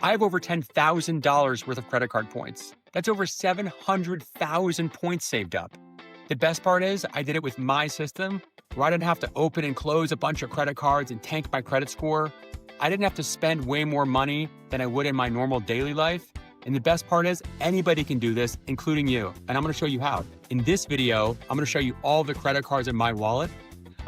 I have over $10,000 worth of credit card points. That's over 700,000 points saved up. The best part is I did it with my system where I didn't have to open and close a bunch of credit cards and tank my credit score. I didn't have to spend way more money than I would in my normal daily life. And the best part is anybody can do this, including you. And I'm gonna show you how. In this video, I'm gonna show you all the credit cards in my wallet.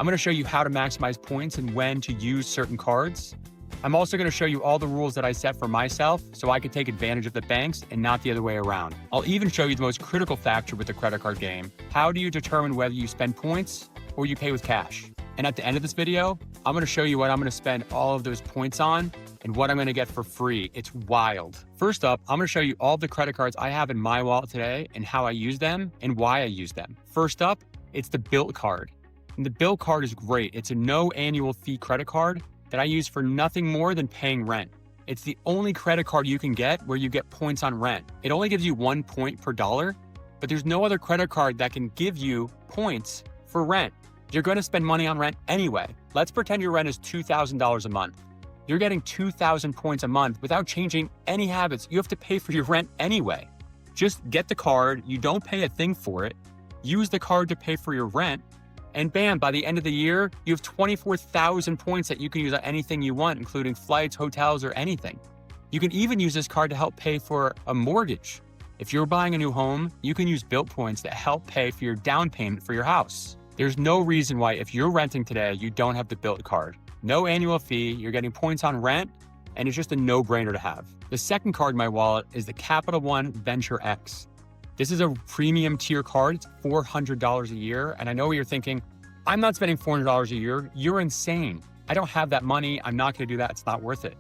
I'm gonna show you how to maximize points and when to use certain cards. I'm also gonna show you all the rules that I set for myself so I can take advantage of the banks and not the other way around. I'll even show you the most critical factor with the credit card game. How do you determine whether you spend points or you pay with cash? And at the end of this video, I'm gonna show you what I'm gonna spend all of those points on and what I'm gonna get for free. It's wild. First up, I'm gonna show you all the credit cards I have in my wallet today and how I use them and why I use them. First up, it's the Bilt card. And the Bilt card is great. It's a no annual fee credit card that I use for nothing more than paying rent. It's the only credit card you can get where you get points on rent. It only gives you 1 point per dollar, but there's no other credit card that can give you points for rent. You're going to spend money on rent anyway. Let's pretend your rent is $2,000 a month. You're getting 2,000 points a month without changing any habits. You have to pay for your rent anyway. Just get the card. You don't pay a thing for it. Use the card to pay for your rent. And bam, by the end of the year, you have 24,000 points that you can use on anything you want, including flights, hotels, or anything. You can even use this card to help pay for a mortgage. If you're buying a new home, you can use Bilt points to help pay for your down payment for your house. There's no reason why if you're renting today, you don't have the Bilt card. No annual fee, you're getting points on rent, and it's just a no-brainer to have. The second card in my wallet is the Capital One Venture X. This is a premium tier card. It's $400 a year. And I know what you're thinking, I'm not spending $400 a year. You're insane. I don't have that money. I'm not going to do that. It's not worth it.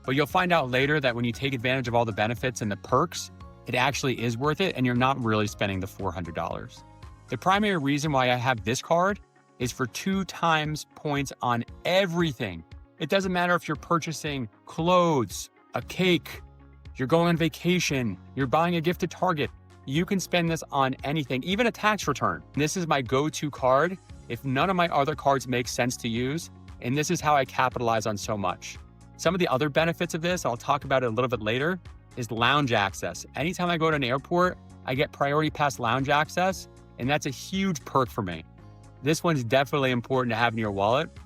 But you'll find out later that when you take advantage of all the benefits and the perks, it actually is worth it. And you're not really spending the $400. The primary reason why I have this card is for 2 times points on everything. It doesn't matter if you're purchasing clothes, a cake, you're going on vacation, you're buying a gift at Target. You can spend this on anything, even a tax return. This is my go-to card if none of my other cards make sense to use, and this is how I capitalize on so much. Some of the other benefits of this, I'll talk about it a little bit later, is lounge access. Anytime I go to an airport, I get priority pass lounge access, and that's a huge perk for me. This one's definitely important to have in your wallet.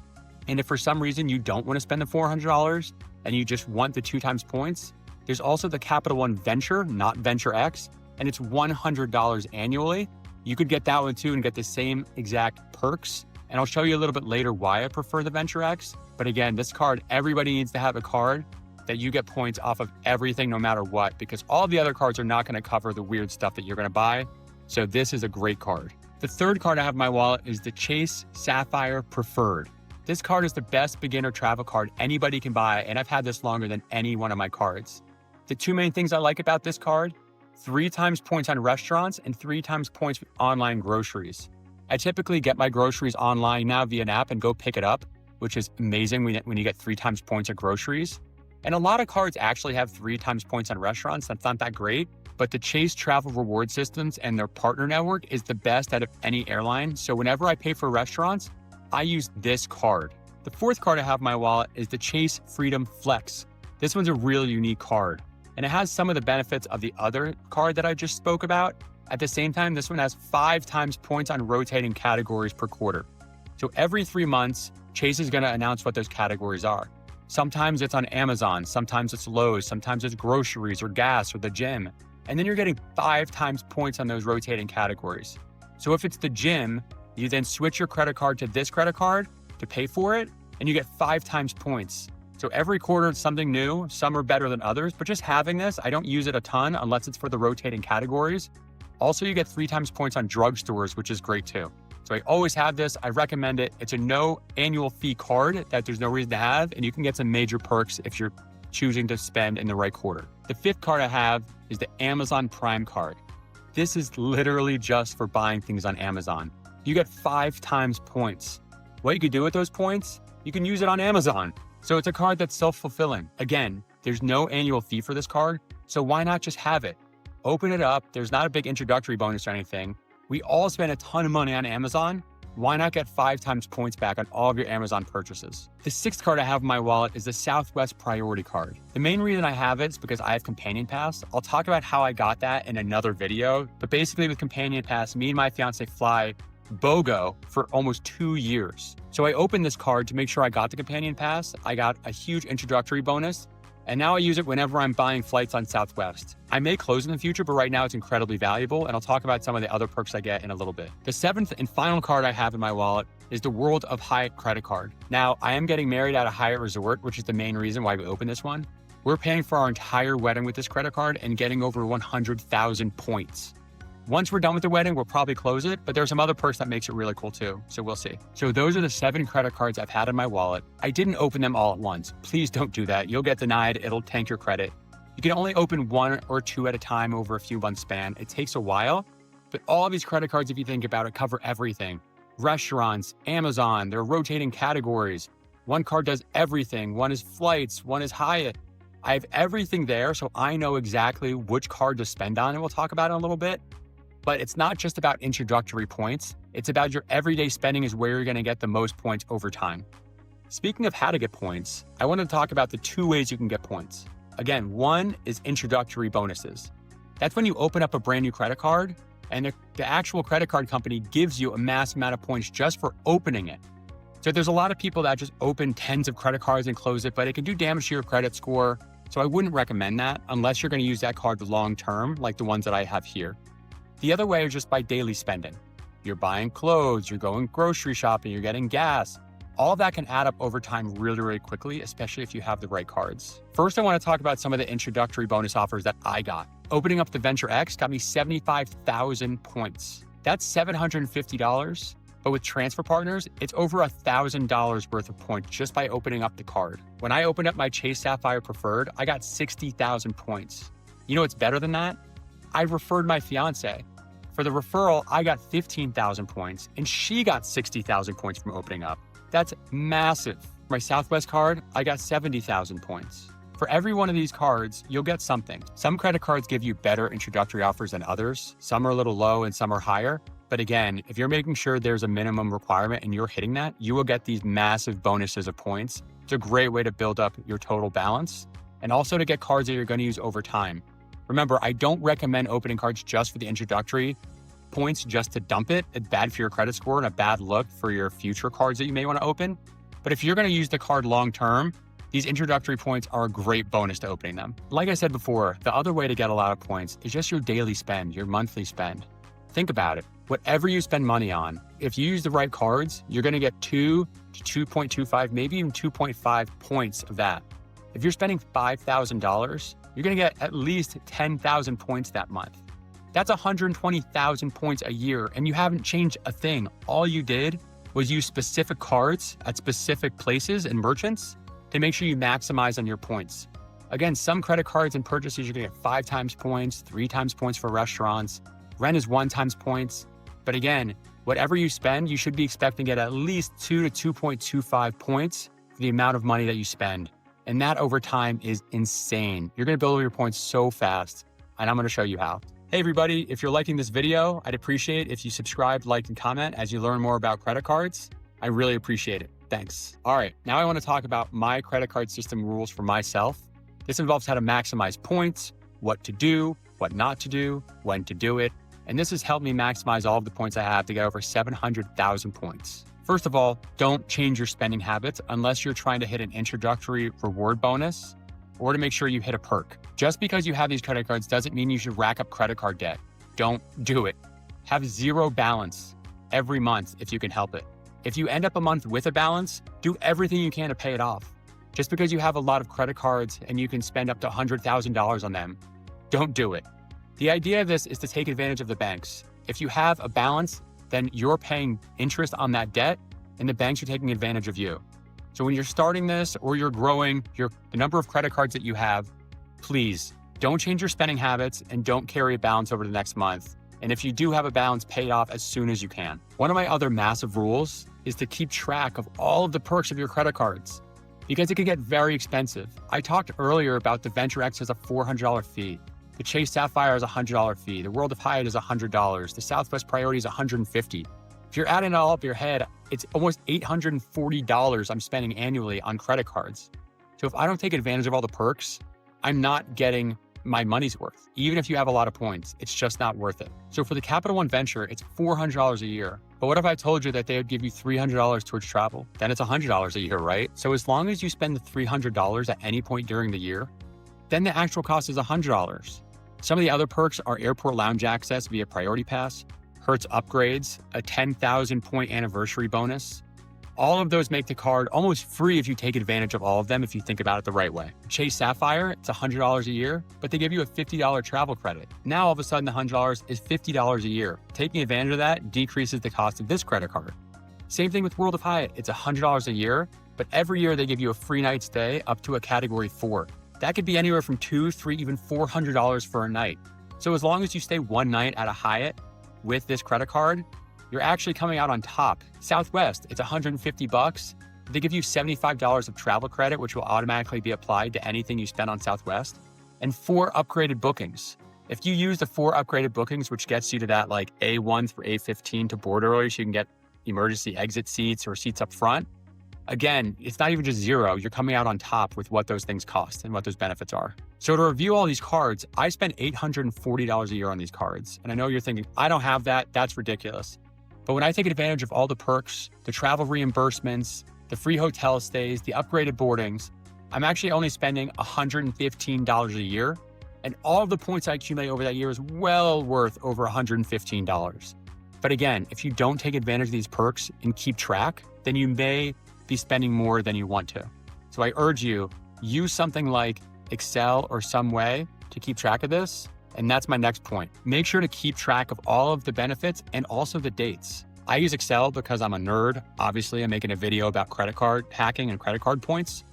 And if for some reason you don't want to spend the $400 and you just want the 2 times points, there's also the Capital One Venture, not Venture X, and it's $100 annually. You could get that one too and get the same exact perks. And I'll show you a little bit later why I prefer the Venture X. But again, this card, everybody needs to have a card that you get points off of everything no matter what, because all the other cards are not going to cover the weird stuff that you're going to buy. So this is a great card. The third card I have in my wallet is the Chase Sapphire Preferred. This card is the best beginner travel card anybody can buy, and I've had this longer than any one of my cards. The 2 main things I like about this card, 3 times points on restaurants and 3 times points with online groceries. I typically get my groceries online now via an app and go pick it up, which is amazing when you get 3 times points at groceries. And a lot of cards actually have 3 times points on restaurants. That's not that great, but the Chase Travel Reward Systems and their partner network is the best out of any airline. So whenever I pay for restaurants, I use this card. The fourth card I have in my wallet is the Chase Freedom Flex. This one's a really unique card, and it has some of the benefits of the other card that I just spoke about. At the same time, this one has 5 times points on rotating categories per quarter. So every 3 months, Chase is going to announce what those categories are. Sometimes it's on Amazon, sometimes it's Lowe's, sometimes it's groceries or gas or the gym. And then you're getting 5 times points on those rotating categories. So if it's the gym, you then switch your credit card to this credit card to pay for it, and you get 5 times points. So every quarter it's something new. Some are better than others, but just having this, I don't use it a ton unless it's for the rotating categories. Also, you get 3 times points on drugstores, which is great too. So I always have this. I recommend it. It's a no annual fee card that there's no reason to have, and you can get some major perks if you're choosing to spend in the right quarter. The 5th card I have is the Amazon Prime card. This is literally just for buying things on Amazon. You get 5 times points. What you could do with those points, you can use it on Amazon. So it's a card that's self-fulfilling. Again, there's no annual fee for this card, so why not just have it? Open it up. There's not a big introductory bonus or anything. We all spend a ton of money on Amazon. why not get 5 times points back on all of your Amazon purchases? The 6th card I have in my wallet is the Southwest Priority Card. The main reason I have it is because I have Companion Pass. I'll talk about how I got that in another video, but basically with Companion Pass, me and my fiance fly BOGO for almost 2 years. So I opened this card to make sure I got the Companion Pass. I got a huge introductory bonus, and now I use it whenever I'm buying flights on Southwest. I may close in the future, but right now it's incredibly valuable, and I'll talk about some of the other perks I get in a little bit. The 7th and final card I have in my wallet is the World of Hyatt credit card. Now, I am getting married at a Hyatt resort, which is the main reason why we opened this one. We're paying for our entire wedding with this credit card and getting over 100,000 points. Once we're done with the wedding, we'll probably close it, but there's some other perks that makes it really cool too, so we'll see. So those are the 7 credit cards I've had in my wallet. I didn't open them all at once. Please don't do that. You'll get denied. It'll tank your credit. You can only open 1 or 2 at a time over a few months span. It takes a while, but all of these credit cards, if you think about it, cover everything. Restaurants, Amazon, they're rotating categories. One card does everything. One is flights, one is Hyatt. I have everything there, so I know exactly which card to spend on, and we'll talk about it in a little bit. But it's not just about introductory points. It's about your everyday spending is where you're going to get the most points over time. Speaking of how to get points, I want to talk about the 2 ways you can get points. Again, one is introductory bonuses. That's when you open up a brand new credit card and the actual credit card company gives you a mass amount of points just for opening it. So there's a lot of people that just open tens of credit cards and close it, but it can do damage to your credit score. So I wouldn't recommend that unless you're going to use that card long term, like the ones that I have here. The other way is just by daily spending. You're buying clothes, you're going grocery shopping, you're getting gas. All of that can add up over time really, really quickly, especially if you have the right cards. First, I want to talk about some of the introductory bonus offers that I got. Opening up the Venture X got me 75,000 points. That's $750, but with transfer partners, it's over $1,000 worth of points just by opening up the card. When I opened up my Chase Sapphire Preferred, I got 60,000 points. You know what's better than that? I referred my fiance. For the referral, I got 15,000 points and she got 60,000 points from opening up. That's massive. My Southwest card, I got 70,000 points. For every one of these cards, you'll get something. Some credit cards give you better introductory offers than others. Some are a little low and some are higher. But again, if you're making sure there's a minimum requirement and you're hitting that, you will get these massive bonuses of points. It's a great way to build up your total balance and also to get cards that you're going to use over time. Remember, I don't recommend opening cards just for the introductory points just to dump it. It's bad for your credit score and a bad look for your future cards that you may want to open. But if you're going to use the card long term, these introductory points are a great bonus to opening them. Like I said before, the other way to get a lot of points is just your daily spend, your monthly spend. Think about it. Whatever you spend money on, if you use the right cards, you're going to get 2 to 2.25, maybe even 2.5 points of that. If you're spending $5,000, you're going to get at least 10,000 points that month. That's 120,000 points a year, and you haven't changed a thing. All you did was use specific cards at specific places and merchants to make sure you maximize on your points. Again, some credit cards and purchases, you're going to get 5 times points, 3 times points for restaurants. Rent is 1 times points. But again, whatever you spend, you should be expecting to get at least 2 to 2.25 points for the amount of money that you spend. And that over time is insane. You're going to build up your points so fast, and I'm going to show you how. Hey everybody, if you're liking this video, I'd appreciate if you subscribe, like, and comment as you learn more about credit cards. I really appreciate it. Thanks. All right, now I want to talk about my credit card system rules for myself. This involves how to maximize points, what to do, what not to do, when to do it. And this has helped me maximize all of the points I have to get over 700,000 points. First of all, don't change your spending habits unless you're trying to hit an introductory reward bonus or to make sure you hit a perk. Just because you have these credit cards doesn't mean you should rack up credit card debt. Don't do it. Have 0 balance every month if you can help it. If you end up a month with a balance, do everything you can to pay it off. Just because you have a lot of credit cards and you can spend up to $100,000 on them, don't do it. The idea of this is to take advantage of the banks. If you have a balance, then you're paying interest on that debt and the banks are taking advantage of you. So when you're starting this or you're growing the number of credit cards that you have, please don't change your spending habits and don't carry a balance over the next month. And if you do have a balance, pay it off as soon as you can. One of my other massive rules is to keep track of all of the perks of your credit cards because it can get very expensive. I talked earlier about the Venture X has a $400 fee. The Chase Sapphire is a $100 fee. The World of Hyatt is $100. The Southwest Priority is $150. If you're adding it all up your head, it's almost $840 I'm spending annually on credit cards. So if I don't take advantage of all the perks, I'm not getting my money's worth. Even if you have a lot of points, it's just not worth it. So for the Capital One Venture, it's $400 a year. But what if I told you that they would give you $300 towards travel? Then it's $100 a year, right? So as long as you spend the $300 at any point during the year, then the actual cost is $100. Some of the other perks are airport lounge access via Priority Pass, Hertz upgrades, a 10,000 point anniversary bonus. All of those make the card almost free if you take advantage of all of them if you think about it the right way. Chase Sapphire, it's $100 a year, but they give you a $50 travel credit. Now all of a sudden the $100 is $50 a year. Taking advantage of that decreases the cost of this credit card. Same thing with World of Hyatt, it's $100 a year, but every year they give you a free night stay up to a category 4. That could be anywhere from $200, $300, even $400 for a night. So as long as you stay one night at a Hyatt with this credit card, you're actually coming out on top. Southwest, it's $150. They give you $75 of travel credit, which will automatically be applied to anything you spend on Southwest, and 4 upgraded bookings. If you use the 4 upgraded bookings, which gets you to that like A1 through A15 to board early, so you can get emergency exit seats or seats up front. Again, it's not even just zero. You're coming out on top with what those things cost and what those benefits are. So to review all these cards, I spend $840 a year on these cards. And I know you're thinking, I don't have that. That's ridiculous. But when I take advantage of all the perks, the travel reimbursements, the free hotel stays, the upgraded boardings, I'm actually only spending $115 a year. And all of the points I accumulate over that year is well worth over $115. But again, if you don't take advantage of these perks and keep track, then you may be spending more than you want to. So I urge you, use something like Excel or some way to keep track of this. And that's my next point. Make sure to keep track of all of the benefits and also the dates. I use Excel because I'm a nerd. Obviously, I'm making a video about credit card hacking and credit card points.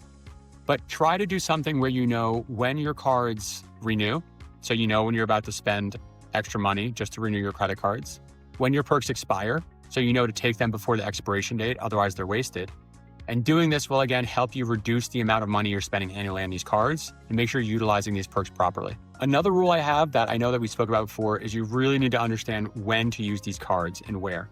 But try to do something where you know when your cards renew. So you know when you're about to spend extra money just to renew your credit cards. When your perks expire, so you know to take them before the expiration date, otherwise they're wasted. And doing this will again help you reduce the amount of money you're spending annually on these cards and make sure you're utilizing these perks properly. Another rule I have that I know that we spoke about before is you really need to understand when to use these cards and where.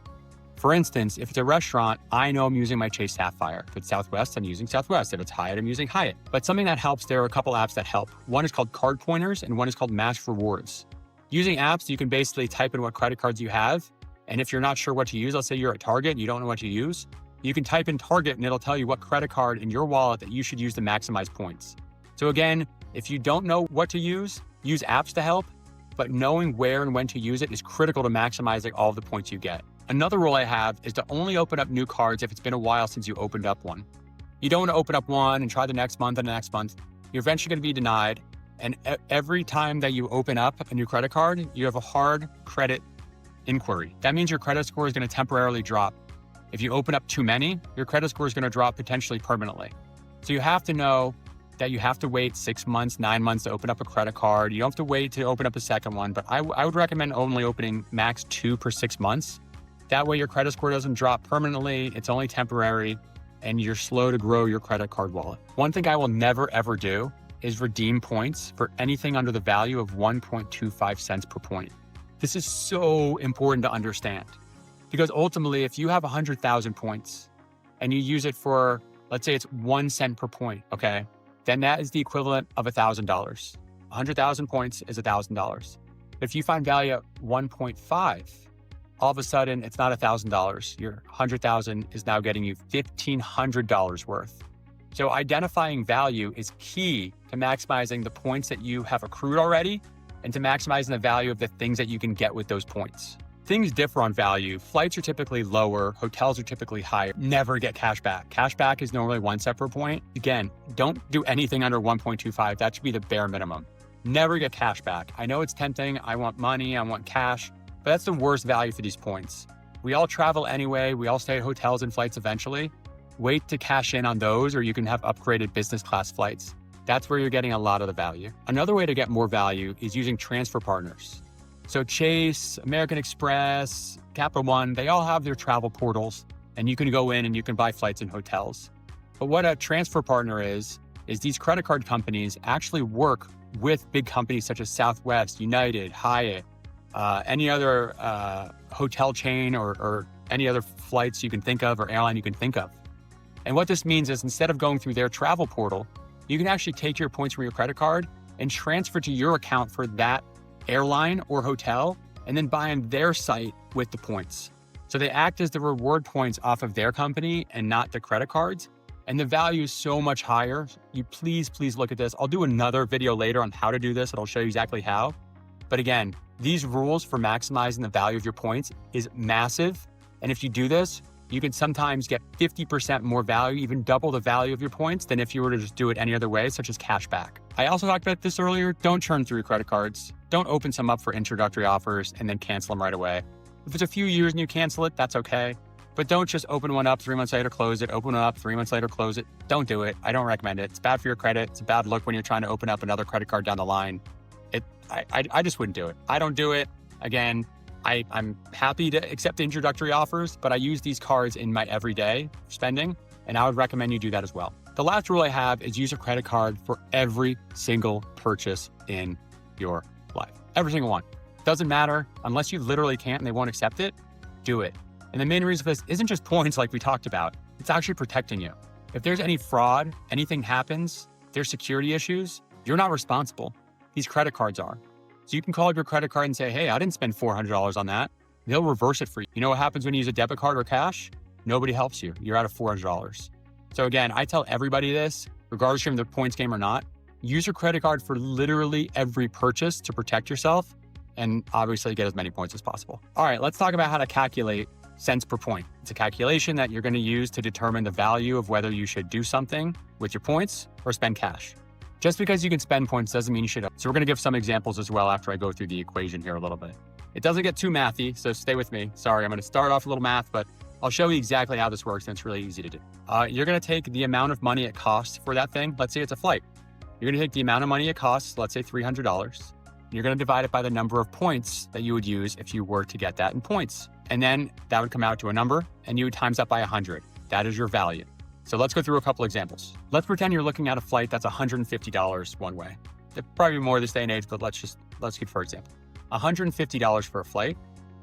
For instance, if it's a restaurant, I know I'm using my Chase Sapphire. If it's Southwest, I'm using Southwest. If it's Hyatt, I'm using Hyatt. But something that helps, there are a couple apps that help. One is called Card Pointers and one is called Match Rewards. Using apps, you can basically type in what credit cards you have. And if you're not sure what to use, let's say you're at Target and you don't know what to use, you can type in Target and it'll tell you what credit card in your wallet that you should use to maximize points. So again, if you don't know what to use apps to help, but knowing where and when to use it is critical to maximizing all of the points you get. Another rule I have is to only open up new cards if it's been a while since you opened up one. You don't want to open up one and try the next month and the next month. You're eventually going to be denied. And every time that you open up a new credit card, you have a hard credit inquiry. That means your credit score is going to temporarily drop. If you open up too many, your credit score is going to drop potentially permanently. So you have to know that you have to wait 6 months, 9 months to open up a credit card. You don't have to wait to open up a second one, but I would recommend only opening max 2 per 6 months. That way your credit score doesn't drop permanently, it's only temporary, and you're slow to grow your credit card wallet. One thing I will never ever do is redeem points for anything under the value of 1.25 cents per point. This is so important to understand. Because ultimately, if you have 100,000 points and you use it for, let's say it's 1 cent per point, okay? Then that is the equivalent of $1,000. 100,000 points is $1,000. If you find value at 1.5, all of a sudden it's not $1,000. Your 100,000 is now getting you $1,500 worth. So identifying value is key to maximizing the points that you have accrued already and to maximizing the value of the things that you can get with those points. Things differ on value. Flights are typically lower. Hotels are typically higher. Never get cash back. Cash back is normally 1 cent per point. Again, don't do anything under 1.25. That should be the bare minimum. Never get cash back. I know it's tempting. I want money. I want cash. But that's the worst value for these points. We all travel anyway. We all stay at hotels and flights eventually. Wait to cash in on those, or you can have upgraded business class flights. That's where you're getting a lot of the value. Another way to get more value is using transfer partners. So Chase, American Express, Capital One, they all have their travel portals, and you can go in and you can buy flights and hotels. But what a transfer partner is these credit card companies actually work with big companies such as Southwest, United, Hyatt, any other hotel chain or any other flights you can think of or airline you can think of. And what this means is instead of going through their travel portal, you can actually take your points from your credit card and transfer to your account for that airline or hotel, and then buy on their site with the points. So they act as the reward points off of their company and not the credit cards. And the value is so much higher. You please look at this. I'll do another video later on how to do this, and I'll show you exactly how. But again, these rules for maximizing the value of your points is massive. And if you do this, you can sometimes get 50% more value, even double the value of your points than if you were to just do it any other way, such as cash back. I also talked about this earlier. Don't churn through your credit cards. Don't open some up for introductory offers and then cancel them right away. If it's a few years and you cancel it, that's okay. But don't just open one up 3 months later, close it, open it up 3 months later, close it. Don't do it. I don't recommend it. It's bad for your credit. It's a bad look when you're trying to open up another credit card down the line. I just wouldn't do it. I don't do it. Again, I'm happy to accept introductory offers, but I use these cards in my everyday spending, and I would recommend you do that as well. The last rule I have is use a credit card for every single purchase in your life. Every single one. Doesn't matter. Unless you literally can't and they won't accept it, do it. And the main reason for this isn't just points like we talked about. It's actually protecting you. If there's any fraud, anything happens, there's security issues, you're not responsible. These credit cards are. So you can call up your credit card and say, hey, I didn't spend $400 on that. They'll reverse it for you. You know what happens when you use a debit card or cash? Nobody helps you. You're out of $400. So again, I tell everybody this, regardless of the points game or not, use your credit card for literally every purchase to protect yourself and obviously get as many points as possible. All right, let's talk about how to calculate cents per point. It's a calculation that you're going to use to determine the value of whether you should do something with your points or spend cash. Just because you can spend points doesn't mean you should. So we're going to give some examples as well after I go through the equation here a little bit. It doesn't get too mathy, so stay with me. Sorry, I'm going to start off a little math, but I'll show you exactly how this works, and it's really easy to do. You're going to take the amount of money it costs for that thing. Let's say it's a flight. You're going to take the amount of money it costs, let's say $300. You're going to divide it by the number of points that you would use if you were to get that in points. And then that would come out to a number, and you would times that by 100. That is your value. So let's go through a couple examples. Let's pretend you're looking at a flight that's $150 one way. It'd probably be more this day and age, but let's keep for example. $150 for a flight.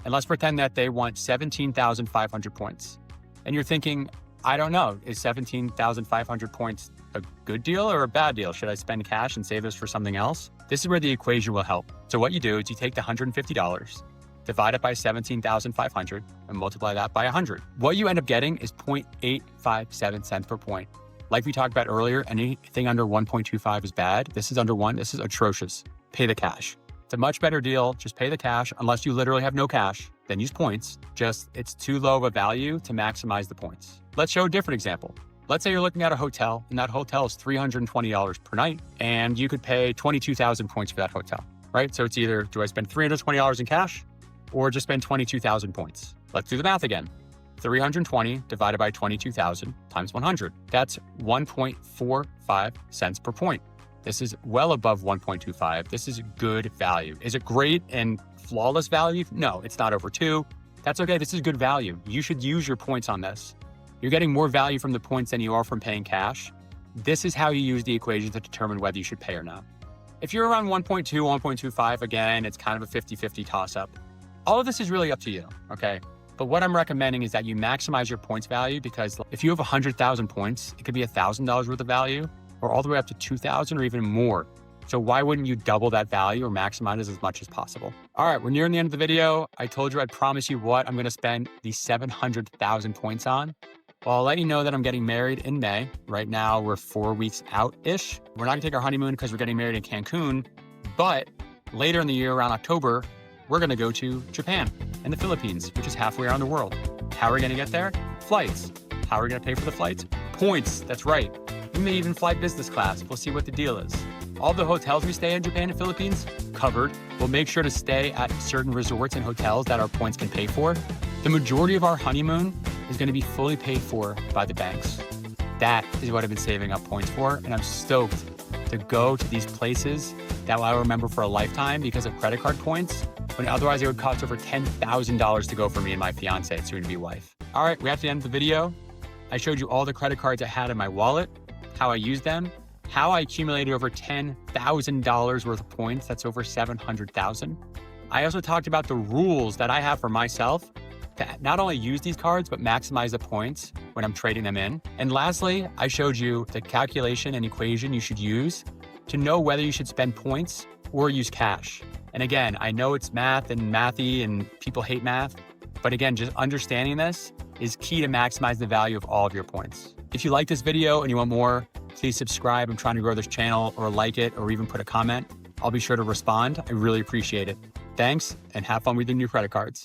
And let's pretend that they want 17,500 points. And you're thinking, I don't know, is 17,500 points a good deal or a bad deal? Should I spend cash and save this for something else? This is where the equation will help. So what you do is you take the $150, divide it by 17,500, and multiply that by 100. What you end up getting is 0.857 cents per point. Like we talked about earlier, anything under 1.25 is bad. This is under 1. This is atrocious. Pay the cash. It's a much better deal. Just pay the cash. Unless you literally have no cash, then use points. It's too low of a value to maximize the points. Let's show a different example. Let's say you're looking at a hotel, and that hotel is $320 per night, and you could pay 22,000 points for that hotel, right? So it's either, do I spend $320 in cash or just spend 22,000 points? Let's do the math again. 320 divided by 22,000 times 100. That's 1.45 cents per point. This is well above 1.25. This is good value. Is it great and flawless value? No, it's not over 2. That's okay. This is good value. You should use your points on this. You're getting more value from the points than you are from paying cash. This is how you use the equation to determine whether you should pay or not. If you're around 1.2, 1.25, again, it's kind of a 50-50 toss-up. All of this is really up to you, okay? But what I'm recommending is that you maximize your points value, because if you have 100,000 points, it could be $1,000 worth of value, or all the way up to 2,000 or even more. So why wouldn't you double that value or maximize it as much as possible? All right, we're nearing the end of the video. I told you I'd promise you what I'm gonna spend these 700,000 points on. Well, I'll let you know that I'm getting married in May. Right now, we're 4 weeks out-ish. We're not gonna take our honeymoon because we're getting married in Cancun, but later in the year, around October, we're gonna go to Japan and the Philippines, which is halfway around the world. How are we gonna get there? Flights. How are we gonna pay for the flights? Points, that's right. We may even fly business class. We'll see what the deal is. All the hotels we stay in Japan and Philippines, covered. We'll make sure to stay at certain resorts and hotels that our points can pay for. The majority of our honeymoon is gonna be fully paid for by the banks. That is what I've been saving up points for, and I'm stoked to go to these places that I'll remember for a lifetime because of credit card points, when otherwise it would cost over $10,000 to go for me and my fiance, soon-to-be wife. All right, we're at the end of the video. I showed you all the credit cards I had in my wallet, how I used them, how I accumulated over $10,000 worth of points. That's over 700,000. I also talked about the rules that I have for myself to not only use these cards, but maximize the points when I'm trading them in. And lastly, I showed you the calculation and equation you should use to know whether you should spend points or use cash. And again, I know it's math and mathy and people hate math, but again, just understanding this is key to maximize the value of all of your points. If you like this video and you want more, please subscribe. I'm trying to grow this channel, or like it, or even put a comment. I'll be sure to respond. I really appreciate it. Thanks, and have fun with your new credit cards.